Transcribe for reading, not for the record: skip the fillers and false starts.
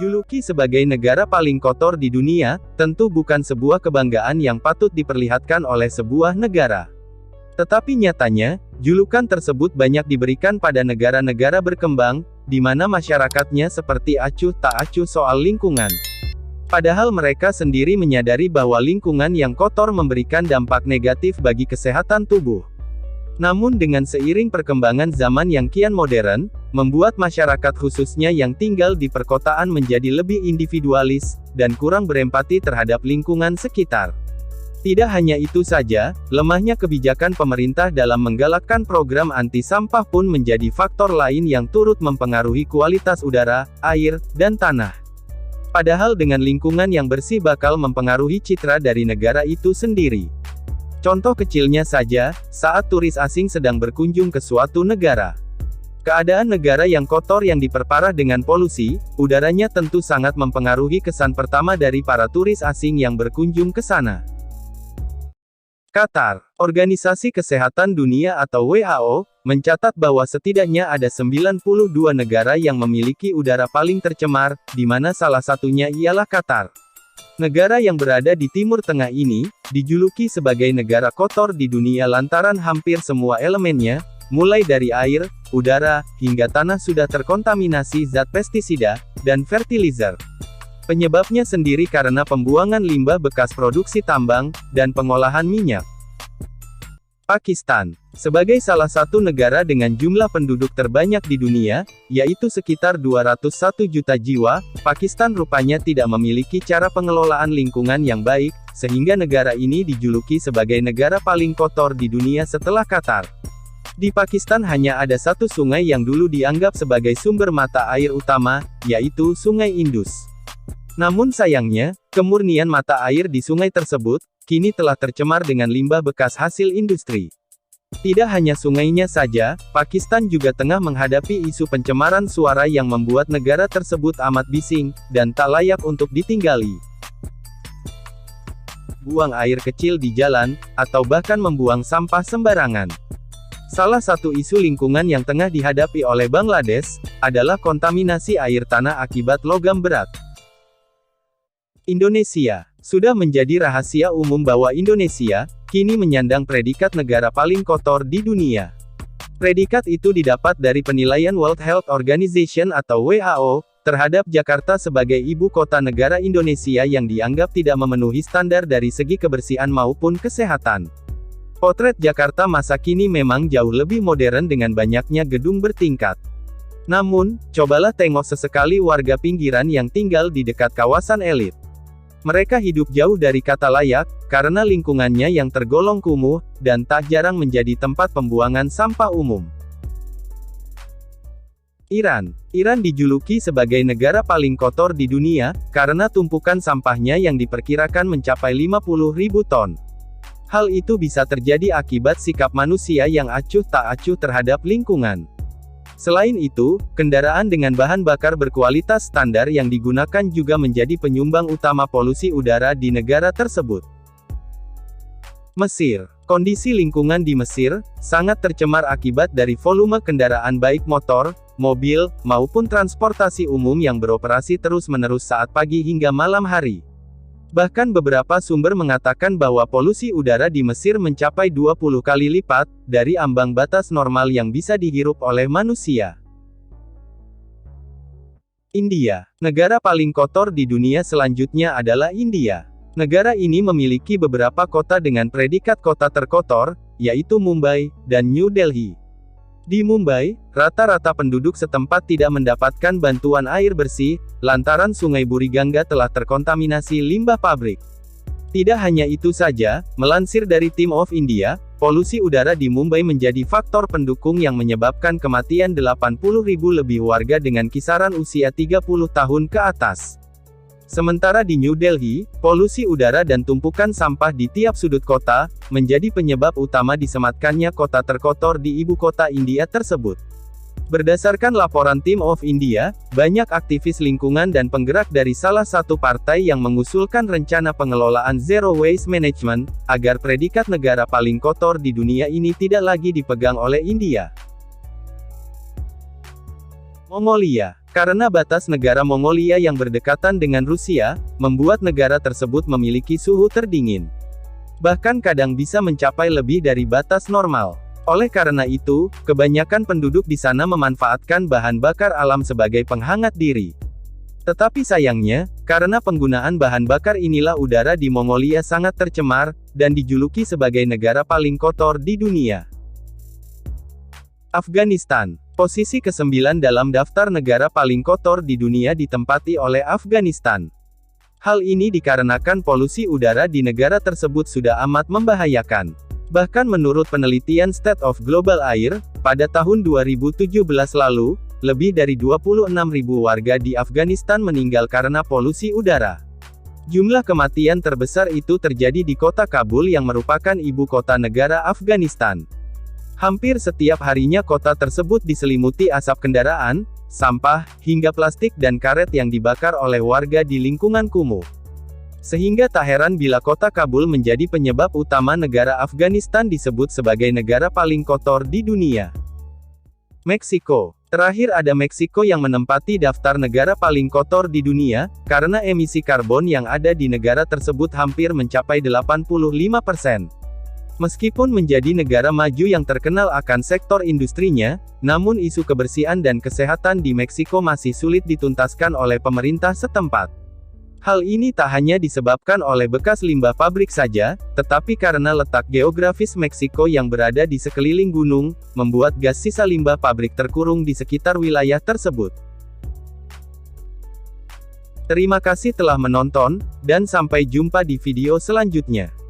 Dijuluki sebagai negara paling kotor di dunia, tentu bukan sebuah kebanggaan yang patut diperlihatkan oleh sebuah negara. Tetapi nyatanya, julukan tersebut banyak diberikan pada negara-negara berkembang, di mana masyarakatnya seperti acuh tak acuh soal lingkungan. Padahal mereka sendiri menyadari bahwa lingkungan yang kotor memberikan dampak negatif bagi kesehatan tubuh. Namun dengan seiring perkembangan zaman yang kian modern, membuat masyarakat khususnya yang tinggal di perkotaan menjadi lebih individualis, dan kurang berempati terhadap lingkungan sekitar. Tidak hanya itu saja, lemahnya kebijakan pemerintah dalam menggalakkan program anti sampah pun menjadi faktor lain yang turut mempengaruhi kualitas udara, air, dan tanah. Padahal dengan lingkungan yang bersih bakal mempengaruhi citra dari negara itu sendiri. Contoh kecilnya saja, saat turis asing sedang berkunjung ke suatu negara. Keadaan negara yang kotor yang diperparah dengan polusi, udaranya tentu sangat mempengaruhi kesan pertama dari para turis asing yang berkunjung ke sana. Qatar, Organisasi Kesehatan Dunia atau WHO, mencatat bahwa setidaknya ada 92 negara yang memiliki udara paling tercemar, di mana salah satunya ialah Qatar. Negara yang berada di Timur Tengah ini, dijuluki sebagai negara kotor di dunia lantaran hampir semua elemennya, mulai dari air, udara, hingga tanah sudah terkontaminasi zat pestisida, dan fertilizer. Penyebabnya sendiri karena pembuangan limbah bekas produksi tambang, dan pengolahan minyak. Pakistan, sebagai salah satu negara dengan jumlah penduduk terbanyak di dunia, yaitu sekitar 201 juta jiwa, Pakistan rupanya tidak memiliki cara pengelolaan lingkungan yang baik, sehingga negara ini dijuluki sebagai negara paling kotor di dunia setelah Qatar. Di Pakistan hanya ada satu sungai yang dulu dianggap sebagai sumber mata air utama, yaitu Sungai Indus. Namun sayangnya, kemurnian mata air di sungai tersebut, kini telah tercemar dengan limbah bekas hasil industri. Tidak hanya sungainya saja, Pakistan juga tengah menghadapi isu pencemaran suara yang membuat negara tersebut amat bising, dan tak layak untuk ditinggali. Buang air kecil di jalan, atau bahkan membuang sampah sembarangan. Salah satu isu lingkungan yang tengah dihadapi oleh Bangladesh, adalah kontaminasi air tanah akibat logam berat. Indonesia, sudah menjadi rahasia umum bahwa Indonesia, kini menyandang predikat negara paling kotor di dunia. Predikat itu didapat dari penilaian World Health Organization atau WHO, terhadap Jakarta sebagai ibu kota negara Indonesia yang dianggap tidak memenuhi standar dari segi kebersihan maupun kesehatan. Potret Jakarta masa kini memang jauh lebih modern dengan banyaknya gedung bertingkat. Namun, cobalah tengok sesekali warga pinggiran yang tinggal di dekat kawasan elit. Mereka hidup jauh dari kata layak, karena lingkungannya yang tergolong kumuh, dan tak jarang menjadi tempat pembuangan sampah umum. Iran dijuluki sebagai negara paling kotor di dunia, karena tumpukan sampahnya yang diperkirakan mencapai 50.000 ton. Hal itu bisa terjadi akibat sikap manusia yang acuh tak acuh terhadap lingkungan. Selain itu, kendaraan dengan bahan bakar berkualitas standar yang digunakan juga menjadi penyumbang utama polusi udara di negara tersebut. Mesir. Kondisi lingkungan di Mesir sangat tercemar akibat dari volume kendaraan baik motor, mobil, maupun transportasi umum yang beroperasi terus-menerus saat pagi hingga malam hari. Bahkan beberapa sumber mengatakan bahwa polusi udara di Mesir mencapai 20 kali lipat dari ambang batas normal yang bisa dihirup oleh manusia. India, negara paling kotor di dunia selanjutnya adalah India. Negara ini memiliki beberapa kota dengan predikat kota terkotor, yaitu Mumbai dan New Delhi. Di Mumbai, rata-rata penduduk setempat tidak mendapatkan bantuan air bersih, lantaran Sungai Buriganga telah terkontaminasi limbah pabrik. Tidak hanya itu saja, melansir dari Time of India, polusi udara di Mumbai menjadi faktor pendukung yang menyebabkan kematian 80.000 lebih warga dengan kisaran usia 30 tahun ke atas. Sementara di New Delhi, polusi udara dan tumpukan sampah di tiap sudut kota, menjadi penyebab utama disematkannya kota terkotor di ibu kota India tersebut. Berdasarkan laporan Time of India, banyak aktivis lingkungan dan penggerak dari salah satu partai yang mengusulkan rencana pengelolaan Zero Waste Management, agar predikat negara paling kotor di dunia ini tidak lagi dipegang oleh India. Mongolia. Karena batas negara Mongolia yang berdekatan dengan Rusia, membuat negara tersebut memiliki suhu terdingin. Bahkan kadang bisa mencapai lebih dari batas normal. Oleh karena itu, kebanyakan penduduk di sana memanfaatkan bahan bakar alam sebagai penghangat diri. Tetapi sayangnya, karena penggunaan bahan bakar inilah udara di Mongolia sangat tercemar, dan dijuluki sebagai negara paling kotor di dunia. Afghanistan. Posisi ke-9 dalam daftar negara paling kotor di dunia ditempati oleh Afghanistan. Hal ini dikarenakan polusi udara di negara tersebut sudah amat membahayakan. Bahkan menurut penelitian State of Global Air, pada tahun 2017 lalu, lebih dari 26.000 warga di Afghanistan meninggal karena polusi udara. Jumlah kematian terbesar itu terjadi di kota Kabul yang merupakan ibu kota negara Afghanistan. Hampir setiap harinya kota tersebut diselimuti asap kendaraan, sampah, hingga plastik dan karet yang dibakar oleh warga di lingkungan kumuh. Sehingga tak heran bila kota Kabul menjadi penyebab utama negara Afghanistan disebut sebagai negara paling kotor di dunia. Meksiko. Terakhir ada Meksiko yang menempati daftar negara paling kotor di dunia, karena emisi karbon yang ada di negara tersebut hampir mencapai 85%. Meskipun menjadi negara maju yang terkenal akan sektor industrinya, namun isu kebersihan dan kesehatan di Meksiko masih sulit dituntaskan oleh pemerintah setempat. Hal ini tak hanya disebabkan oleh bekas limbah pabrik saja, tetapi karena letak geografis Meksiko yang berada di sekeliling gunung, membuat gas sisa limbah pabrik terkurung di sekitar wilayah tersebut. Terima kasih telah menonton, dan sampai jumpa di video selanjutnya.